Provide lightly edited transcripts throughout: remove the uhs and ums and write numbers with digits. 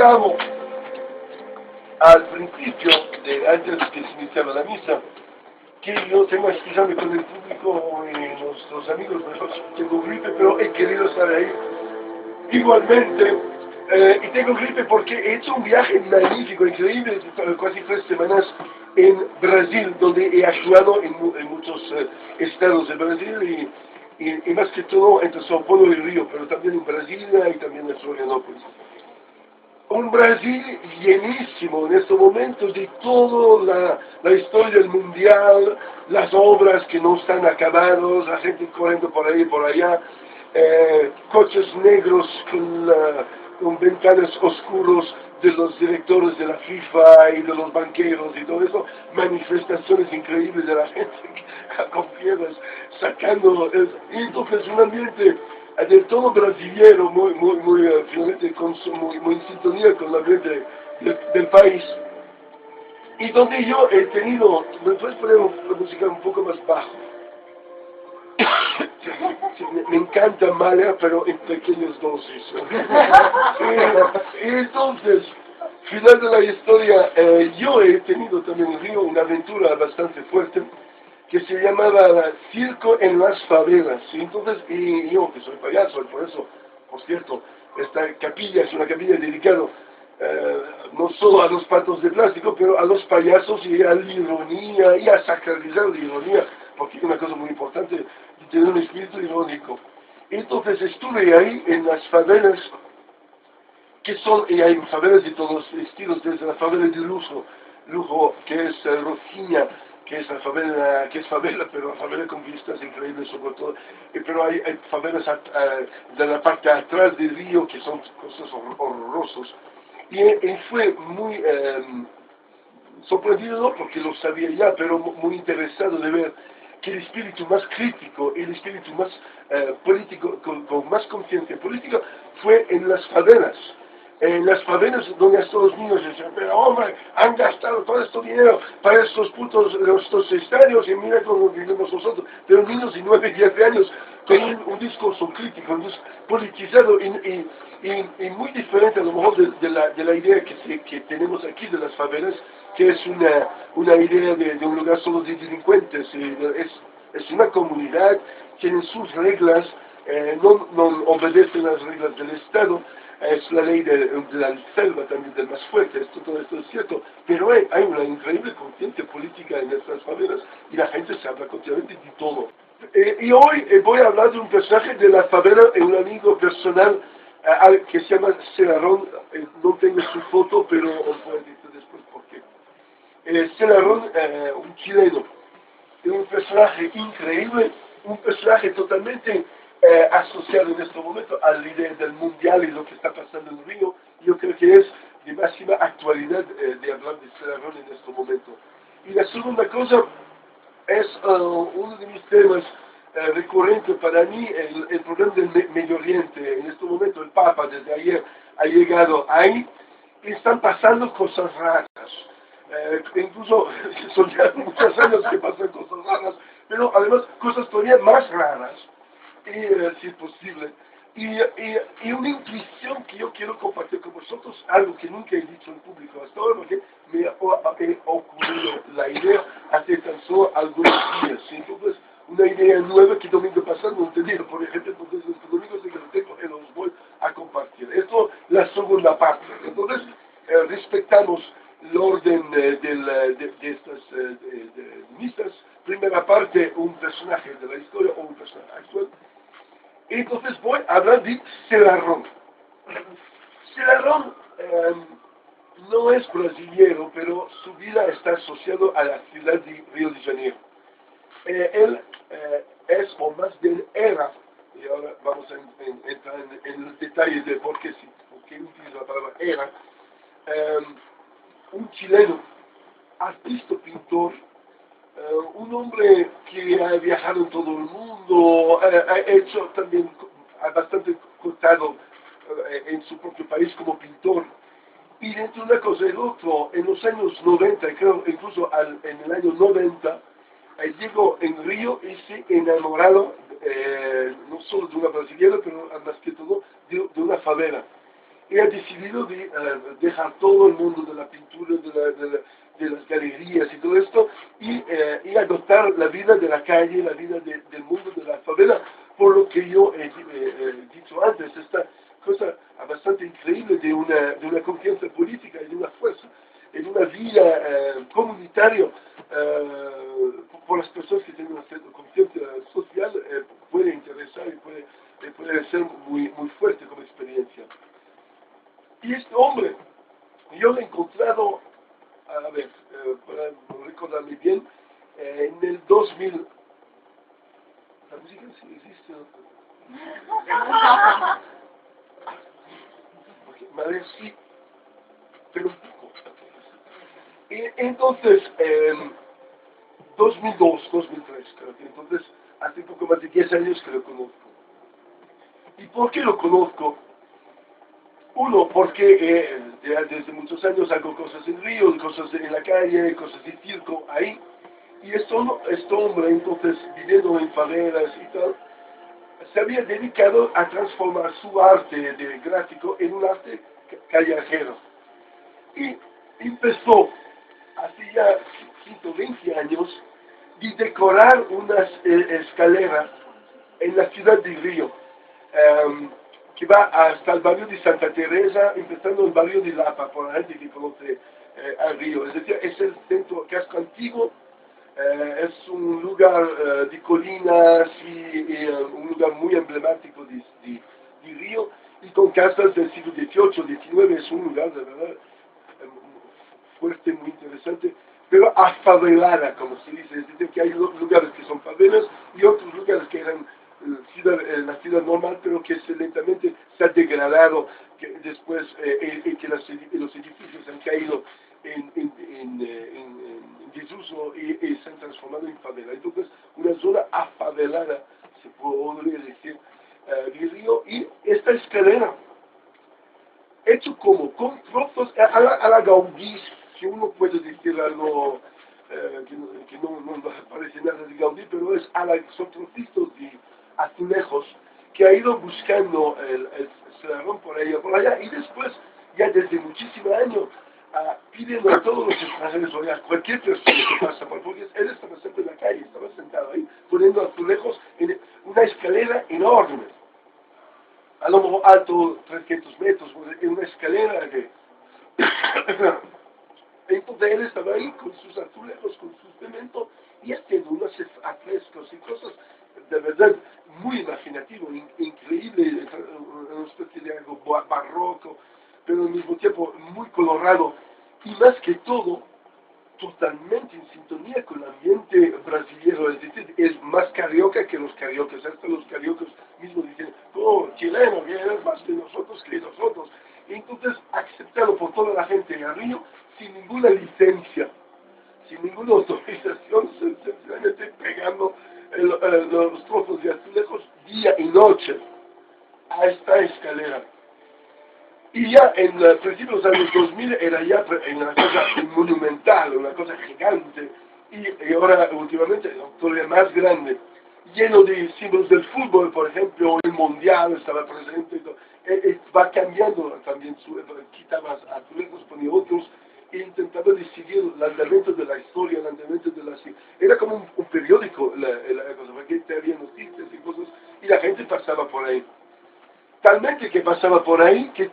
comentaba al principio, antes de que se iniciara la misa, que yo tengo que expresarme con el público y los amigos, tengo gripe, pero he querido estar ahí. Igualmente, y tengo gripe porque he hecho un viaje magnífico, increíble, casi 3 semanas en Brasil, donde he actuado en muchos estados de Brasil y más que todo entre São Paulo y Río, pero también en Brasilia y también en Florianópolis. Un Brasil llenísimo en estos momentos de toda la historia del mundial, las obras que no están acabadas, la gente corriendo por ahí y por allá, coches negros con ventanas oscuros de los directores de la FIFA y de los banqueros y todo eso, manifestaciones increíbles de la gente con piedras sacando, y entonces un ambiente del todo brasilero, finalmente muy en sintonía con la ambiente del país, y donde yo he tenido, ¿me puedes poner la música un poco más bajo? Sí, me encanta Mahler, pero en pequeñas dosis. Y entonces, final de la historia, yo he tenido también en Río una aventura bastante fuerte que se llamaba Circo en las Favelas. Y entonces, y yo que soy payaso, por eso, por cierto, esta capilla es una capilla dedicada no solo a los patos de plástico, pero a los payasos y a la ironía y a sacralizar la ironía, porque es una cosa muy importante de tener un espíritu irónico. Entonces estuve ahí en las favelas, y hay favelas de todos los estilos, desde la favela de Lujo, que es Rocinha, que es la favela, pero la favela con vistas increíbles sobre todo, pero hay favelas de la parte atrás del río que son cosas horrorosas. Y fue muy sorprendido, no porque lo sabía ya, pero muy interesado de ver que el espíritu más crítico, el espíritu más político, con más conciencia política, fue en las favelas. En las favelas donde hasta los niños decían, pero hombre, han gastado todo este dinero para estos estos estadios y mira cómo vivimos nosotros. Pero niños de 9 y 10 años con un discurso crítico, un discurso politizado y muy diferente a lo mejor de la idea que tenemos aquí de las favelas, que es una idea de un lugar solo de delincuentes. Es una comunidad, tienen sus reglas, no obedecen las reglas del Estado. Es la ley de la selva también, del más fuerte, todo esto es cierto, pero hay una increíble conciencia política en estas favelas y la gente se habla continuamente de todo. Y hoy voy a hablar de un personaje de la favela, un amigo personal que se llama Celarón. No tengo su foto, pero os voy a decir después por qué. Celarón, un chileno, es un personaje increíble, un personaje totalmente asociado en este momento a la idea del mundial y lo que está pasando en Río. Yo creo que es de máxima actualidad de hablar de Celarón en este momento. Y la segunda cosa es uno de mis temas recurrentes para mí, el problema del Medio Oriente. En este momento el Papa desde ayer ha llegado ahí y están pasando cosas raras. Incluso son ya muchos años que pasan cosas raras, pero además cosas todavía más raras, si es posible, y una intuición que yo quiero compartir con vosotros, algo que nunca he dicho en público hasta ahora, porque me ha ocurrido la idea hace tan solo algunos días. Entonces, una idea nueva que domingo pasado no tenía, por ejemplo, entonces este domingo sí que lo tengo y los voy a compartir. Esto es la segunda parte. Entonces, respetamos el orden de estas misas. Primera parte, un personaje de la historia o un personaje actual. Entonces voy a hablar de Celarón. Celarón no es brasileño, pero su vida está asociada a la ciudad de Río de Janeiro. Él es, o más bien era, y ahora vamos a entrar en los detalles de por qué utilizo la palabra era, un chileno, artista, pintor, un hombre que ha viajado en todo el mundo, ha hecho también, ha bastante contado en su propio país como pintor. Y entre una cosa y otro, en los años 90, creo incluso en el año 90, llegó en Río y se enamorado no solo de una brasileña, pero más que todo de una favela. y ha decidido de dejar todo el mundo de la pintura, de las galerías y todo esto, y adoptar la vida de la calle, la vida del mundo de la favela, por lo que yo he dicho antes, esta cosa bastante increíble de una confianza política y de una fuerza, en una vida comunitaria por las personas que tienen una cierta confianza social, puede interesar y puede ser muy fuerte como experiencia. Y este hombre, yo lo he encontrado, a ver, para recordarme bien, en el 2000, la música sí existe, ¿no? A ver, sí, pero un poco. Y entonces, 2002, 2003, creo que entonces, hace un poco más de 10 años que lo conozco. ¿Y por qué lo conozco? Uno, porque ya desde muchos años hago cosas en Río, cosas en la calle, cosas de circo ahí. Y este hombre, entonces, viviendo en favelas y tal, se había dedicado a transformar su arte de gráfico en un arte callejero. Y empezó, hace ya 120 años, de decorar unas escaleras en la ciudad de Río. Que va hasta el barrio de Santa Teresa, empezando el barrio de Lapa, por la gente que conoce a Río. Es decir, es el centro casco antiguo, es un lugar de colinas y un lugar muy emblemático de Río, y con casas del siglo XVIII, XIX, es un lugar de verdad fuerte, muy interesante, pero afavelada, como se dice, es decir, que hay lugares que son favelas y otros lugares que eran la ciudad normal, pero que lentamente se ha degradado, que después que los edificios han caído en desuso y se han transformado en favela. Entonces, una zona afavelada, se podría decir, de Río, y esta escalera, hecho como con trozos a la Gaudí, que uno puede decir algo que no parece nada de Gaudí, pero son trocitos de azulejos que ha ido buscando el Celarón por allá, y después, ya desde muchísimos años, pidiendo a todos los extranjeros, o a cualquier persona que pasa por, porque él estaba siempre en la calle, estaba sentado ahí, poniendo azulejos en una escalera enorme, a lo mejor alto 300 metros, en una escalera que... Entonces él estaba ahí con sus azulejos, con su cemento, y haciendo unos afrescos y cosas de verdad muy imaginativo, increíble, una especie de algo barroco, pero al mismo tiempo muy colorado, y más que todo, totalmente en sintonía con el ambiente brasileño, es decir, es más carioca que los cariocas, hasta los cariocas mismos dicen, oh, chileno, vienes más de nosotros que nosotros. Y entonces, aceptado por toda la gente en Río, sin ninguna licencia, sin ninguna autorización, sencillamente pegando los trozos de azulejos día y noche a esta escalera. Y ya en principios de los años 2000 era ya una cosa monumental, una cosa gigante, y ahora últimamente todavía más grande, lleno de símbolos del fútbol, por ejemplo, el mundial estaba presente, va cambiando también, quitaba azulejos, ponía otros, e intentaba decidir el andamiento de la historia, el andamiento de la... Era como un periódico la cosa, porque había noticias y cosas, y la gente pasaba por ahí. Talmente que pasaba por ahí que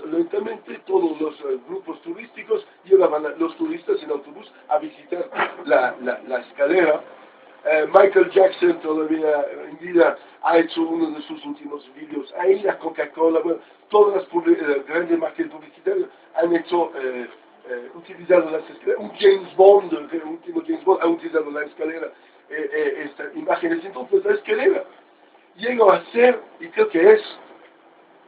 lentamente todos los grupos turísticos llevaban a los turistas en autobús a visitar la escalera. Michael Jackson todavía en vida ha hecho uno de sus últimos vídeos. Ahí la Coca-Cola, bueno, todas las grandes marcas publicitarias han hecho, utilizado las escaleras. Un James Bond, el último James Bond, ha utilizado la escalera, estas imágenes. Entonces la escalera llegó a ser, y creo que es,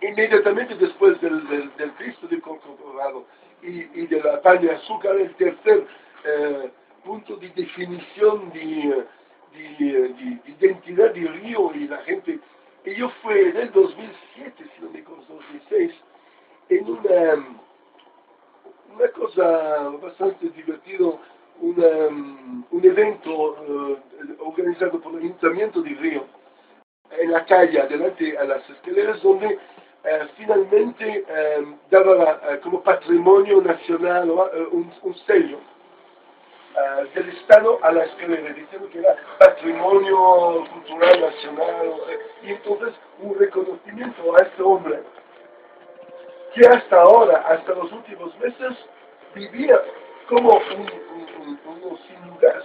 inmediatamente después del Cristo de Corcovado y de la pan de azúcar, el tercer punto de definición de identidad de Río y la gente. Y yo fui en el 2007, si no me equivoco, 2006, en una cosa bastante divertido, un evento organizado por el Ayuntamiento de Río, en la calle, adelante a las escaleras, donde finalmente daba como patrimonio nacional un sello del Estado a la escalera, diciendo que era patrimonio cultural nacional, y entonces un reconocimiento a este hombre que hasta ahora, hasta los últimos meses, vivía como uno sin lugar,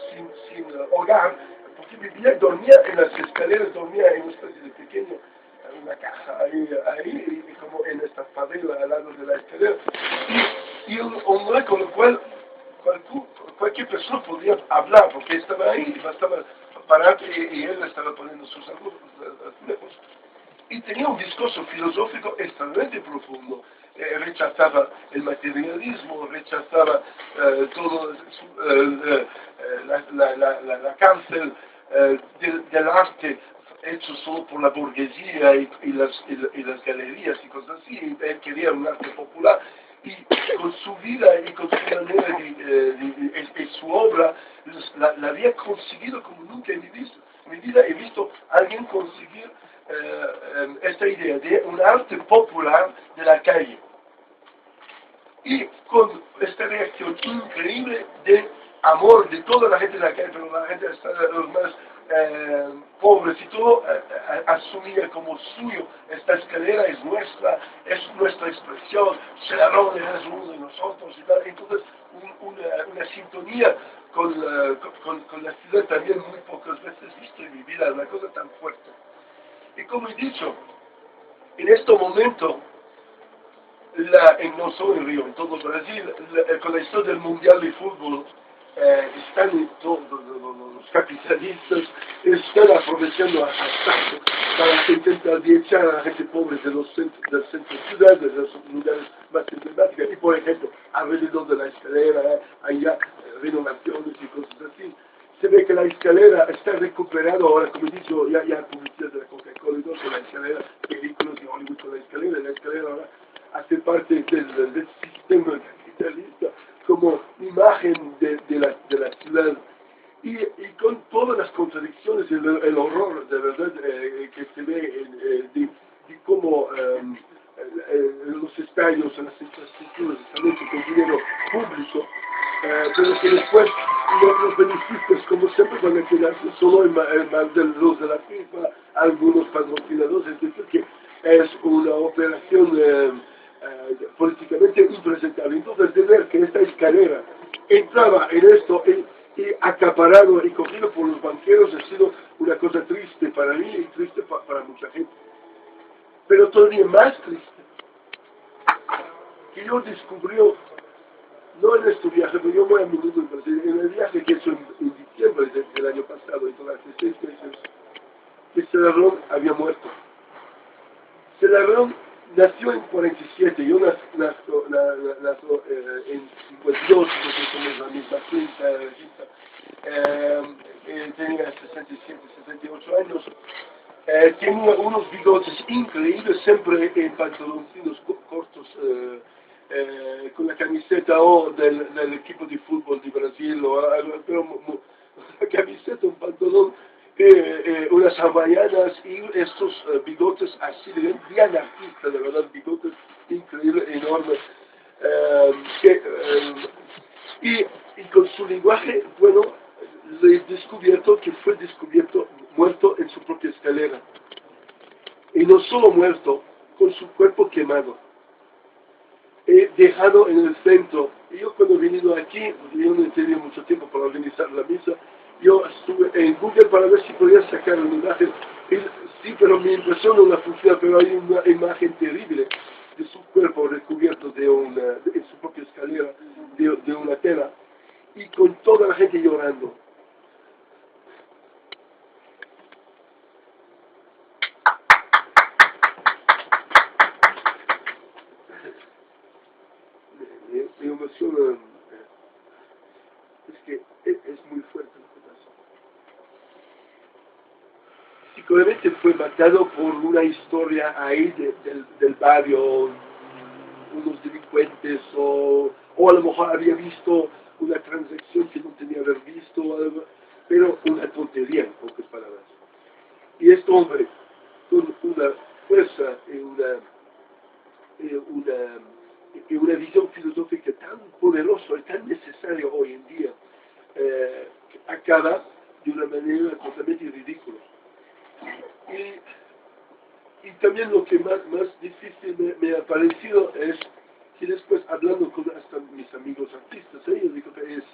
sin hogar, porque vivía, dormía en las escaleras, dormía en una especie de pequeño, una caja ahí, y como en esta favela al lado de la escalera, y un hombre con el cual cualquier persona podía hablar, porque estaba ahí, bastaba parar y él estaba poniendo sus azulejos. Y tenía un discurso filosófico extremadamente profundo. Rechazaba el materialismo, rechazaba todo la cárcel del arte hecho solo por la burguesía y las galerías y cosas así. Él quería un arte popular y con su vida y con su manera de su obra la había conseguido como nunca en mi vida he visto a alguien conseguir esta idea de un arte popular de la calle y con esta reacción increíble de amor de toda la gente de la calle, pero la gente los más pobres y todo asumía como suyo esta escalera es nuestra expresión, Celarón es uno de nosotros y tal. Entonces una sintonía con la ciudad también muy pocas veces visto en mi vida, una cosa tan fuerte. Y como he dicho, en este momento, no solo en Río, en todo Brasil, con la historia del Mundial de Fútbol, están todos los capitalistas, están aprovechando a saco para intentar echar a la gente pobre de del centro de ciudad, de los lugares más emblemáticos, y por ejemplo, alrededor de la escalera, allá, renovaciones y cosas así. Se ve que la escalera está recuperada ahora, como he dicho, ya hay publicidad de la Coca-Cola y todo con la escalera, películas de Hollywood con la escalera ahora hace parte del sistema capitalista como imagen de la ciudad y con todas las contradicciones, el horror de verdad que se ve de cómo los estadios, las infraestructuras están hechos con dinero público, pero que después los beneficios, como siempre, van a quedarse solo en manos de los de la FIFA, algunos patrocinadores, etc., que es una operación políticamente impresentable. Entonces, de ver que esta escalera entraba en esto y acaparado y cogido por los banqueros ha sido una cosa triste para mí y triste para mucha gente. Pero todavía más triste, que yo descubrió, no en este viaje, pero yo voy a menudo en Brasil, en el viaje que he hecho en diciembre del año pasado, entonces hace 6 meses, que Celarón había muerto. Celarón nació en 47, yo nació en 52, porque somos la misma quinta, tenía 67, 68 años, tenía unos bigotes increíbles, siempre en pantaloncitos cortos, con la camiseta del equipo de fútbol de Brasil, o algo, pero una camiseta, un pantalón, unas hawaianas y estos bigotes así de bien artista, de verdad, bigotes increíbles, enormes, y con su lenguaje, bueno, le he descubierto que fue descubierto muerto en su propia escalera. Y no solo muerto, con su cuerpo quemado. He dejado en el centro. Y yo cuando he venido aquí, yo no he tenido mucho tiempo para organizar la misa, yo estuve en Google para ver si podía sacar una imagen. Y, sí, pero mi impresión no la funciona, pero hay una imagen terrible de su cuerpo recubierto en su propia escalera, de una tela, y con toda la gente llorando. Me emociona, es que es muy fuerte lo que pasa. Seguramente fue matado por una historia ahí del barrio, unos delincuentes, o a lo mejor había visto una transacción que no tenía que haber visto, pero una tontería, en pocas palabras. Y este hombre, con una fuerza y una acaba de una manera totalmente ridícula. Y también lo que más difícil me ha parecido es que después, hablando con hasta mis amigos artistas, ellos digo que es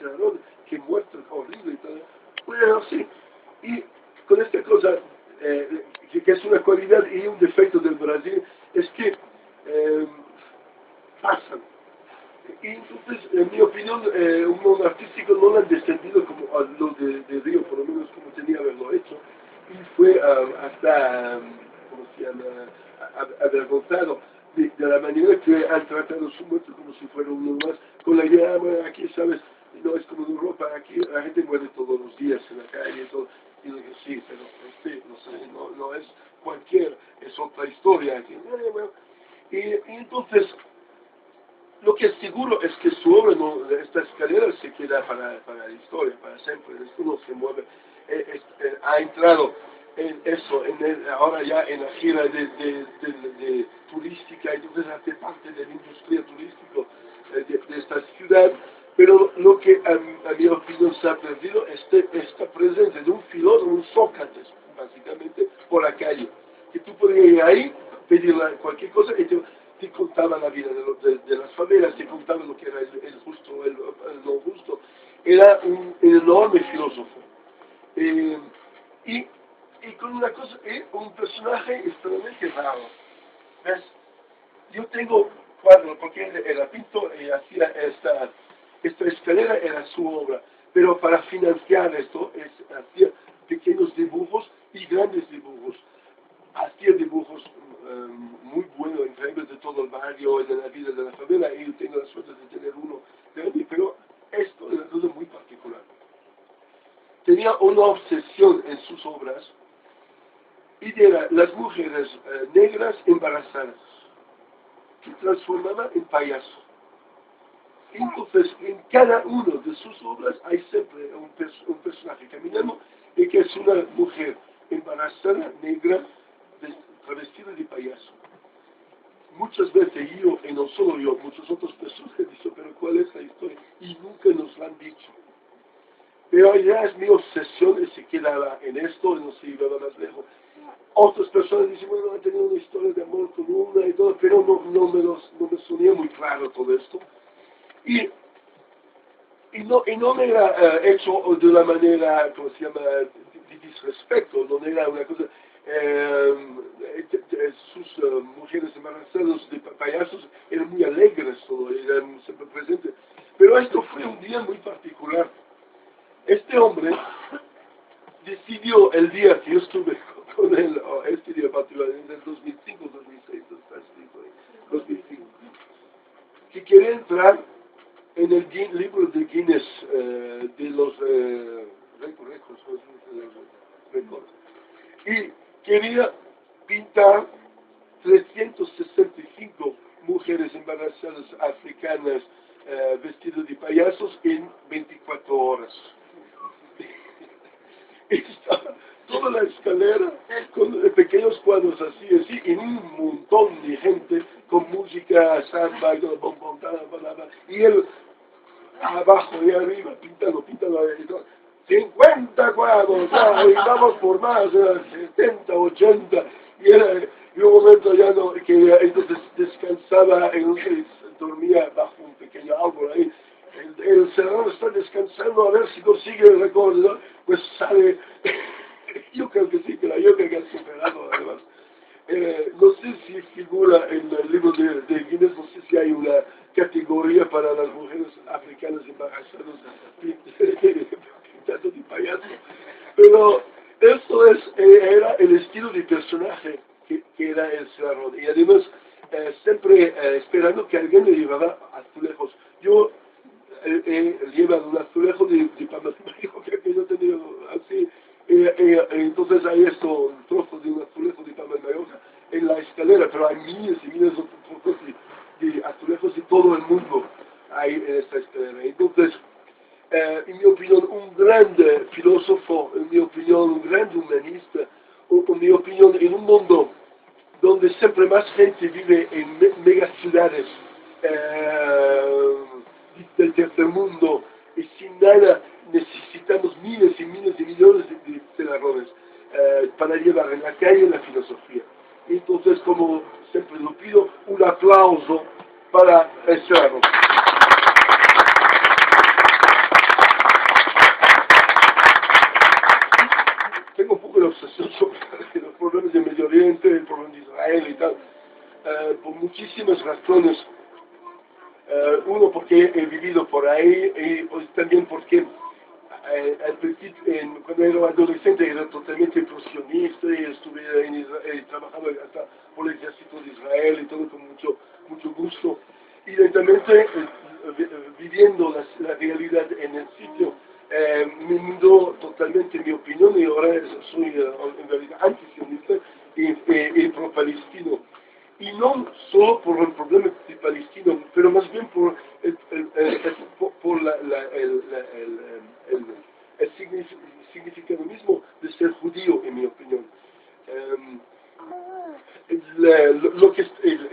que muestra horrible y todo. Bueno, sí. Y con esta cosa, que es una cualidad y un defecto del Brasil, es que pasan. Y entonces, en mi opinión, un mundo artístico no lo han descendido como a los de Río, por lo menos como tenía que haberlo hecho. Y fue hasta, ¿cómo se llama?, avergonzado de la manera que han tratado su muerte como si fuera uno más, con la idea, bueno, aquí, ¿sabes?, no es como en Europa, aquí la gente muere todos los días en la calle y todo. Y digo, sí, pero este, no sé, no es cualquier, es otra historia aquí. Bueno, y entonces, lo que es seguro es que su obra, no, esta escalera se queda para la historia, para siempre. Esto no se mueve. Ha entrado en eso, ahora ya en la gira de turística, entonces hace parte de la industria turística de esta ciudad. Pero lo que a mi opinión se ha perdido es esta presencia de un filósofo, un Sócrates, básicamente, por la calle. Que tú podías ir ahí, pedirle cualquier cosa y te contaba la vida de las favelas, te contaba lo que era el justo, el no justo. Era un enorme filósofo. Y con una cosa, un personaje extremadamente raro. ¿Ves? Yo tengo cuadros, porque él era pintor y hacía esta escalera, era su obra. Pero para financiar esto, hacía pequeños dibujos y grandes dibujos. Hacía dibujos muy buenos, increíbles de todo el barrio y de la vida de la favela, y yo tengo la suerte de tener uno de mí, pero esto es algo muy particular. Tenía una obsesión en sus obras, y era las mujeres negras embarazadas, que transformaba en payaso. Entonces, en cada una de sus obras hay siempre un personaje caminando y que es una mujer embarazada, negra, travestida de payaso. Muchas veces yo, y no solo yo, muchas otras personas han dicho, pero ¿cuál es la historia? Y nunca nos lo han dicho. Pero ya es mi obsesión y se quedaba en esto y no se iba más lejos. Otras personas dicen, bueno, he tenido una historia de amor con una y todo, pero no me sonía muy claro todo esto. Y no me era hecho de una manera, ¿cómo se llama?, de disrespecto, no era una cosa, sus mujeres embarazadas de payasos eran muy alegres, todo, eran siempre presentes. Pero esto fue un día muy particular. Este hombre decidió el día que yo estuve con él, este día particular, en el 2005, 2006, 2005, que quería entrar en el libro de Guinness de los récords. Y quería pintar 365 mujeres embarazadas africanas vestidas de payasos en 24 horas. Estaba toda la escalera con pequeños cuadros así, y un montón de gente con música, samba, y él abajo y arriba, pintando, y todo. 50 cuadros, y vamos por más, 70, 80, y un momento ya no, que entonces descansaba, dormía bajo un pequeño árbol ahí. El senador está descansando a ver si consigue el récord, ¿no? Pues sale, yo creo que sí, pero yo creo que ha superado además. No sé si figura en el libro de Guinness, no sé si hay una categoría para las mujeres africanas embarazadas pintando de payaso, pero eso era el estilo de personaje que era el Cerrón, y además siempre esperando que alguien le llevara azulejos. Yo llevan un azulejo de Pamplona, que yo he tenido así, entonces hay un trozo de un azulejo de Pamplona en la escalera, pero hay miles y miles de trozos de azulejos de todo el mundo ahí en esta escalera. Entonces, en mi opinión, un gran filósofo, en mi opinión, un gran humanista, en mi opinión, en un mundo donde siempre más gente vive en megaciudades del tercer mundo y sin nada, necesitamos miles y miles de millones de celadores para llevar en la calle la filosofía. Entonces, como siempre lo pido, un aplauso para Serrano. Tengo un poco de obsesión sobre los problemas de Medio Oriente, el problema de Israel y tal, por muchísimas razones. Uno, porque he vivido por ahí, y también porque al principio, cuando era adolescente, era totalmente profesionista y estuve en Israel, trabajando hasta por el ejército de Israel y todo con mucho gusto. Y lentamente, viviendo la realidad en el sitio, me mudó totalmente mi opinión y ahora soy en realidad antisionista y pro-palestino. Y no solo por el problema de Palestina, pero más bien por el significado mismo de ser judío, en mi opinión.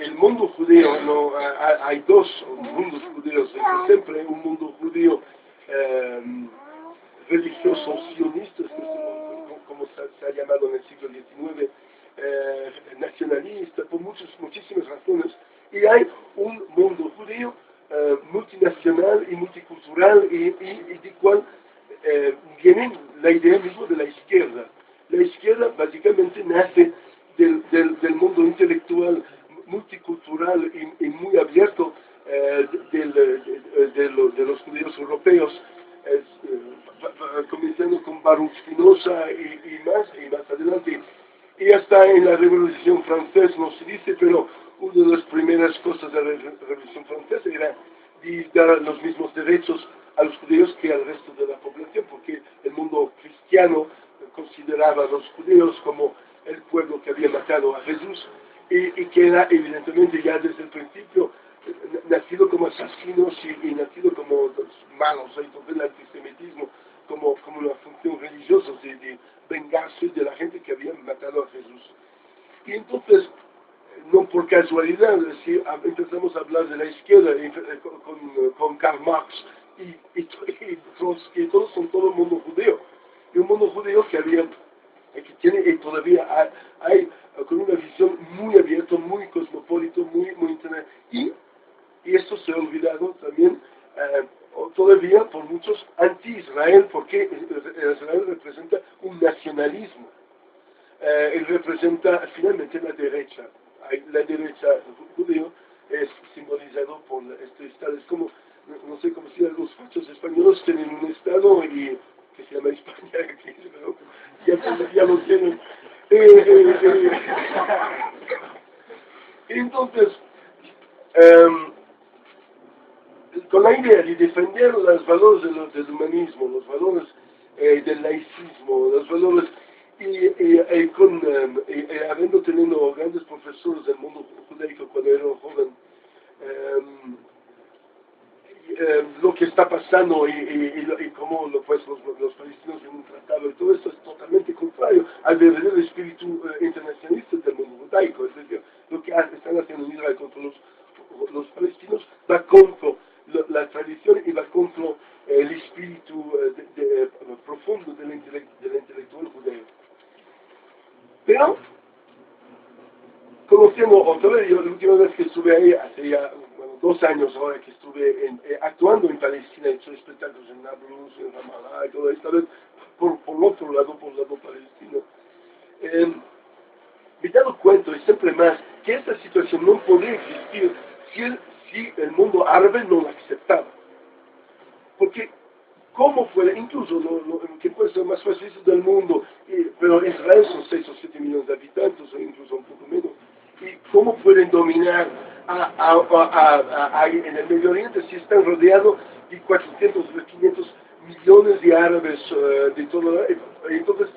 El mundo judío, no, hay dos mundos judíos, siempre un mundo judío religioso sionista, como se ha llamado en el siglo XIX, nacionalista, por muchísimas razones, y hay un mundo judío multinacional y multicultural, y de cual viene la idea misma de la izquierda. La izquierda básicamente nace del mundo intelectual multicultural y muy abierto de los judíos europeos, comenzando con Baruch Spinoza y más adelante. Y hasta en la Revolución Francesa no se dice, pero una de las primeras cosas de la Revolución Francesa era de dar los mismos derechos a los judíos que al resto de la población, porque el mundo cristiano consideraba a los judíos como el pueblo que había matado a Jesús y que era evidentemente ya desde el principio nacido como asesinos y nacido como malos. Entonces el antisemitismo como una función religiosa de vengarse de la gente que había matado a Jesús. Y entonces, no por casualidad, si empezamos a hablar de la izquierda con Karl Marx y Trotsky, todos son todo el mundo judío. Y un mundo judío que tiene y todavía hay con una visión muy abierta, muy cosmopolita, muy internacional. Y esto se ha olvidado también todavía por muchos anti-Israel, porque Israel representa un nacionalismo. Él representa finalmente la derecha. La derecha judío es simbolizado por este estado. Es como, no sé cómo si los fachos españoles tienen un estado que se llama España, pero ya lo tienen. Entonces, con la idea de defender los valores del humanismo, los valores del laicismo, los valores, habiendo tenido grandes profesores del mundo judaico cuando era joven, lo que está pasando y cómo pues, los palestinos en un tratado y todo esto es totalmente contrario al verdadero espíritu internacionalista del mundo judaico. Es decir, lo que están haciendo en Israel contra los palestinos va contra la tradición y va contra el espíritu profundo del intelectual judeo. Pero, conociendo otra vez, yo la última vez que estuve ahí, hace ya 2 años ahora que estuve actuando en Palestina, he hecho espectáculos en Nablus, en Ramallah y todo, esta vez por otro lado, por el lado palestino. Me he dado cuenta, y siempre más, que esta situación no podría existir si el mundo árabe no la aceptaba. Porque, ¿cómo puede, incluso que puede ser más fascista del mundo, pero Israel son 6 o 7 millones de habitantes, o incluso un poco menos, y cómo pueden dominar en el Medio Oriente si están rodeados de 400 o 500 millones de árabes de todo el mundo? Entonces,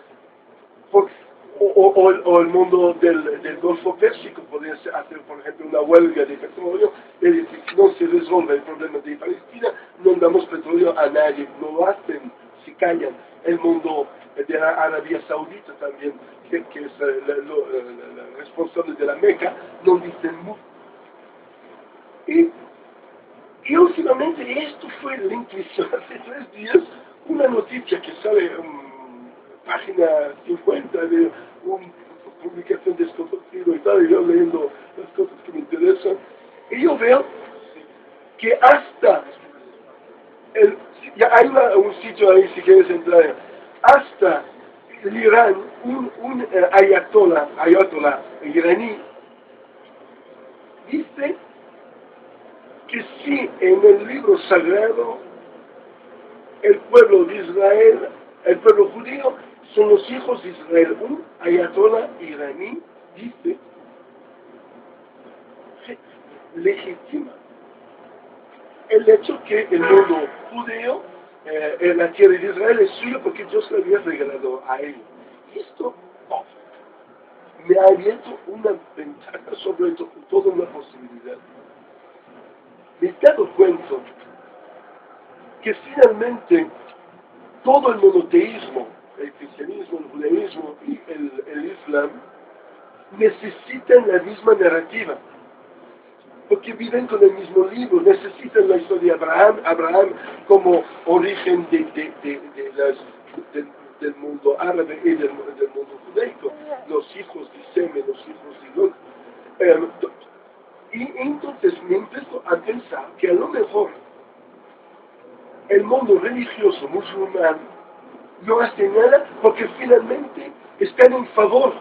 o el mundo del Golfo Pérsico podría hacer, por ejemplo, una huelga de petróleo, y decir, si no se resuelve el problema de Palestina, no damos petróleo a nadie. No lo hacen, se callan. El mundo de la Arabia Saudita también, que es la responsable de la Meca, no dicen mucho. Y últimamente esto fue la intuición hace 3 días, una noticia que sale en página 50 de una publicación desconocida y tal, y yo leyendo las cosas que me interesan, y yo veo que hasta ya hay un sitio ahí si quieres entrar, hasta el Irán, un ayatollah iraní, dice que si en el libro sagrado el pueblo de Israel, el pueblo judío, son los hijos de Israel. Un ayatollah iraní dice, legitima el hecho que el mundo judío, en la tierra de Israel, es suyo porque Dios le había regalado a él. Y esto me ha abierto una ventana sobre toda una posibilidad. Me he dado cuenta que finalmente todo el monoteísmo, el cristianismo, el judaísmo y el islam, necesitan la misma narrativa, porque viven con el mismo libro, necesitan la historia de Abraham como origen del mundo árabe y del mundo judaico, los hijos de Sem, los hijos de Lot. Y entonces me empezó a pensar que a lo mejor el mundo religioso musulmán no hace nada porque finalmente están en favor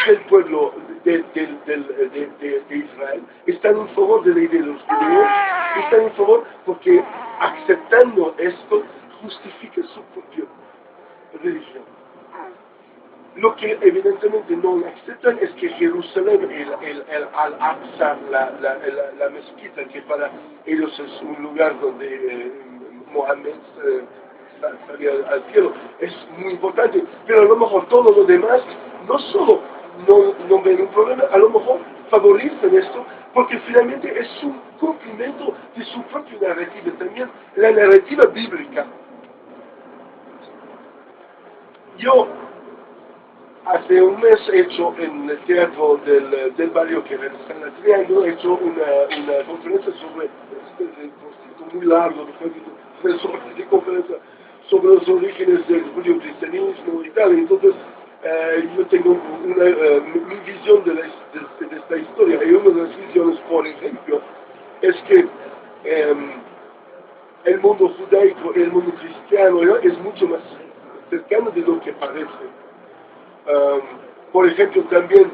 del pueblo de Israel, están en favor de la idea de los judíos, están en favor porque aceptando esto justifica su propia religión. Lo que evidentemente no aceptan es que Jerusalén, el Al-Aqsa, la mezquita, que para ellos es un lugar donde Mohammed salía al cielo, es muy importante, pero a lo mejor todo lo demás no solo no ven un problema, a lo mejor favorecen esto, porque finalmente es un cumplimiento de su propia narrativa, también la narrativa bíblica. Yo hace un mes he hecho en el teatro del barrio que era San Triángulo, he hecho una conferencia sobre, muy largo, de conferencia sobre los orígenes del judío-cristianismo y tal. Entonces, yo tengo mi visión de esta historia, y una de las visiones, por ejemplo, es que el mundo judaico y el mundo cristiano es mucho más cercano de lo que parece. Por ejemplo, también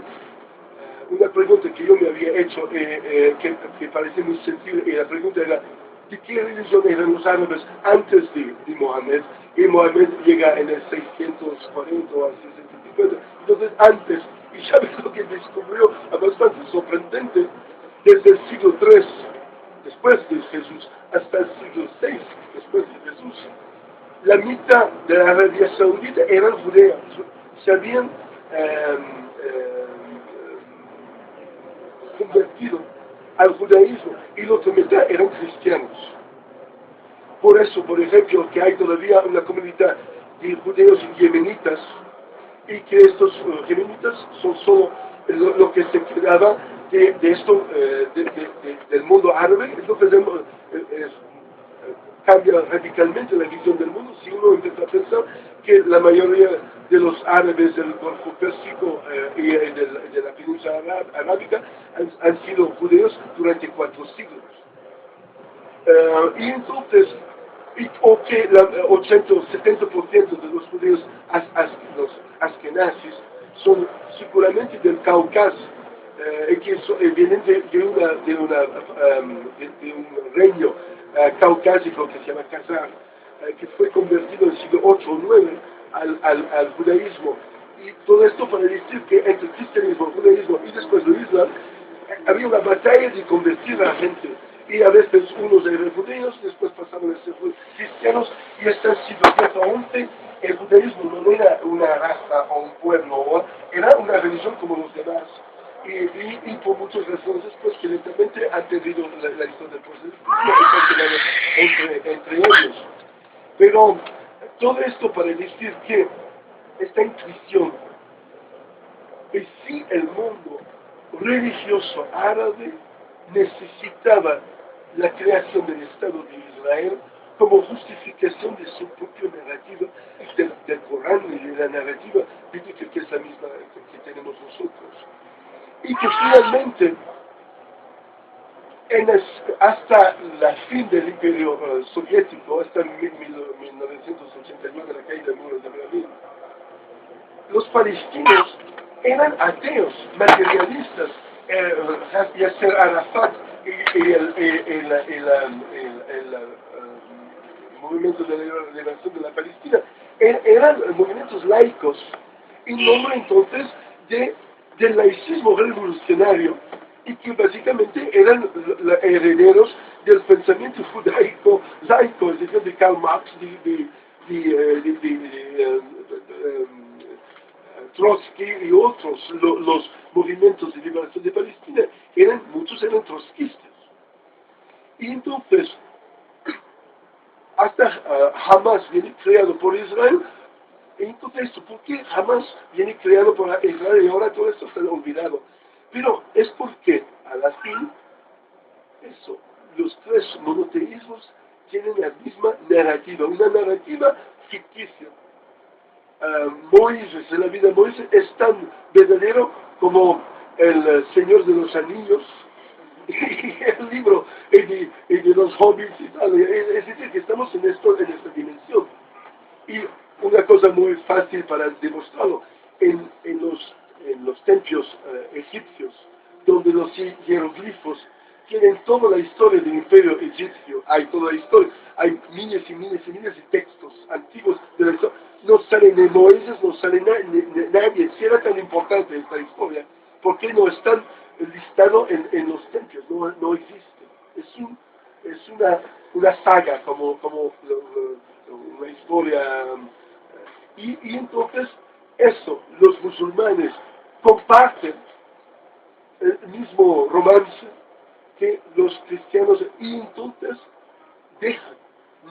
una pregunta que yo me había hecho que parece muy sencilla, y la pregunta era ¿de qué religión eran los árabes antes de Mohammed? Y Mohammed llega en el 640 o al 650, entonces antes, y sabes lo que descubrió, bastante sorprendente, desde el siglo III después de Jesús hasta el siglo VI después de Jesús, la mitad de la Arabia Saudita eran judeas, se habían convertido al judaísmo, y la otra mitad eran cristianos. Por eso, por ejemplo, que hay todavía una comunidad de judeos yemenitas, y que estos yemenitas son solo lo que se quedaba de esto, del mundo árabe. Entonces cambia radicalmente la visión del mundo si uno empieza a pensar que la mayoría de los árabes del Golfo Pérsico y de la península arábica han sido judíos durante 4 siglos. Y entonces, o que el 80 o 70% de los judíos los askenazis son seguramente del Cáucaso, que vienen de un reino caucásico que se llama Khazar, que fue convertido en el siglo 8 o 9 al judaísmo. Y todo esto para decir que entre el cristianismo, el judaísmo y después el islam, había una batalla de convertir a la gente. Y a veces unos eran judíos, después pasaban a ser cristianos, y hasta el siglo X o XI el judaísmo no era una raza o un pueblo, era una religión como los demás. Y por muchas razones, pues que lentamente han tenido la historia del proceso entre ellos. Pero todo esto para decir que esta intuición es si el mundo religioso árabe necesitaba la creación del Estado de Israel como justificación de su propia narrativa del Corán y de la narrativa bíblica que es la misma que tenemos nosotros. Y que finalmente, hasta la fin del Imperio Soviético, hasta 1989, la caída del muro de Berlín, los palestinos eran ateos, materialistas. Yasser Arafat y el movimiento de liberación de la Palestina eran movimientos laicos, en nombre entonces del laicismo revolucionario, y que básicamente eran herederos del pensamiento judaico laico, es decir, de Karl Marx, Trotsky y otros. Los movimientos de liberación de Palestina muchos eran trotskistas. Y entonces, hasta Hamas viene creado por Israel. Entonces, ¿por qué Hamas viene creado por Israel y ahora todo esto se ha olvidado? Pero es porque, a la fin, los tres monoteísmos tienen la misma narrativa, una narrativa ficticia. Moisés, en la vida de Moisés, es tan verdadero como el Señor de los Anillos y el libro de los hobbits y tal. Es decir, que estamos en esta dimensión. Y una cosa muy fácil para demostrarlo, en los templos egipcios, donde los hieroglifos tienen toda la historia del imperio egipcio, hay toda la historia, hay miles y miles y miles de textos antiguos de la historia, no sale ni Moisés, no sale nadie. Si era tan importante esta historia, ¿por qué no están listados en los templos? No existe. Es una saga, como una historia. Y entonces, los musulmanes comparten el mismo romance que los cristianos, y entonces dejan,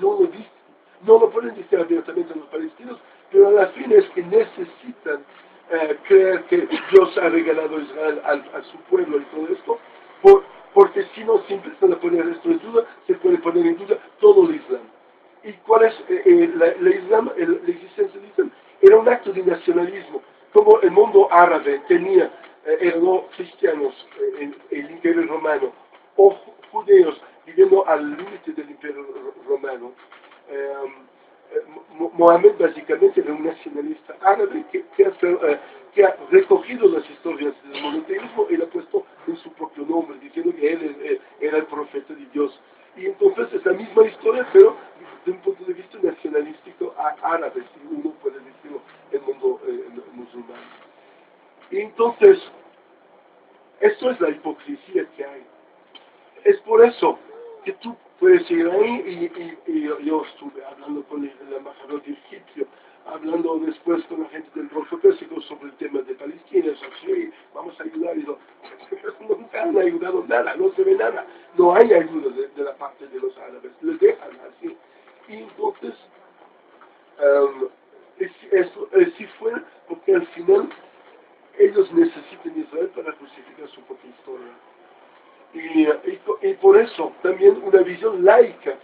no lo dicen, no lo pueden decir abiertamente a los palestinos, pero a la fin es que necesitan creer que Dios ha regalado a Israel a su pueblo y todo esto, porque si no se empiezan a poner esto en duda, se puede poner en duda todo el Islam. ¿Y cuál es la existencia del Islam? Era un acto de nacionalismo, como el mundo árabe tenía, eran cristianos en el Imperio Romano, o judíos viviendo al límite del Imperio Romano. Mohammed básicamente era un nacionalista árabe que ha recogido las historias del monoteísmo y le ha puesto en su propio nombre, diciendo que él era el profeta de Dios. Y entonces es la misma historia, pero desde un punto de vista nacionalístico árabe, si uno puede decirlo, en el mundo musulmán. Y entonces, esto es la hipocresía que hay. Es por eso que tú puedes ir ahí y yo estuve hablando con el embajador egipcio, hablando después con la gente del Golfo Pérsico sobre el tema de Palestina, sí, vamos a ayudar, y nunca han ayudado nada, no se ve nada, no hay ayuda de la parte de los árabes, les dejan así. Y entonces, si fuera porque al final ellos necesitan Israel para justificar su propia historia. Y por eso también una visión laica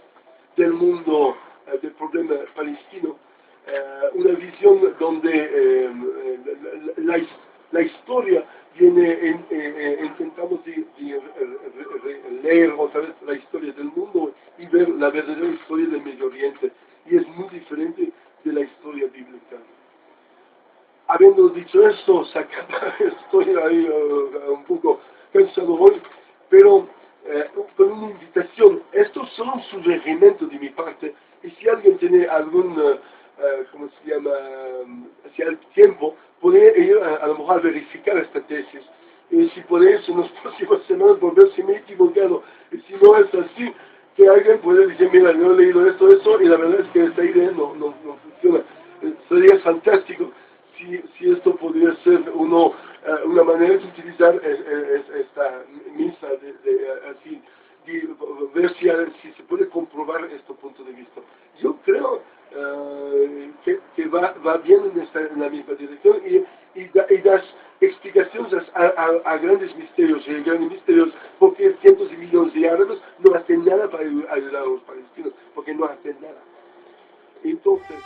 del mundo, del problema palestino, una visión donde la historia viene, intentamos leer otra vez la historia del mundo y ver la verdadera historia del Medio Oriente, y es muy diferente de la historia bíblica. Habiendo dicho esto, estoy ahí un poco cansado hoy, pero con una invitación. Esto es solo un sugerimento de mi parte, y si alguien tiene algún, ¿cómo se llama? Si hay tiempo, puede ir a lo mejor a verificar esta tesis. Y si podéis en las próximas semanas volver si me he equivocado. Y si no es así, que alguien puede decir, mira, yo he leído esto, y la verdad es que esta idea no funciona. Sería fantástico si esto podría ser una manera de utilizar esta misa, así, de ver si se puede comprobar este punto de vista. Yo creo que va bien en la misma dirección, y das explicaciones explicaciones a grandes misterios, porque cientos de millones de árabes no hacen nada para ayudar a los palestinos, porque no hacen nada. Entonces,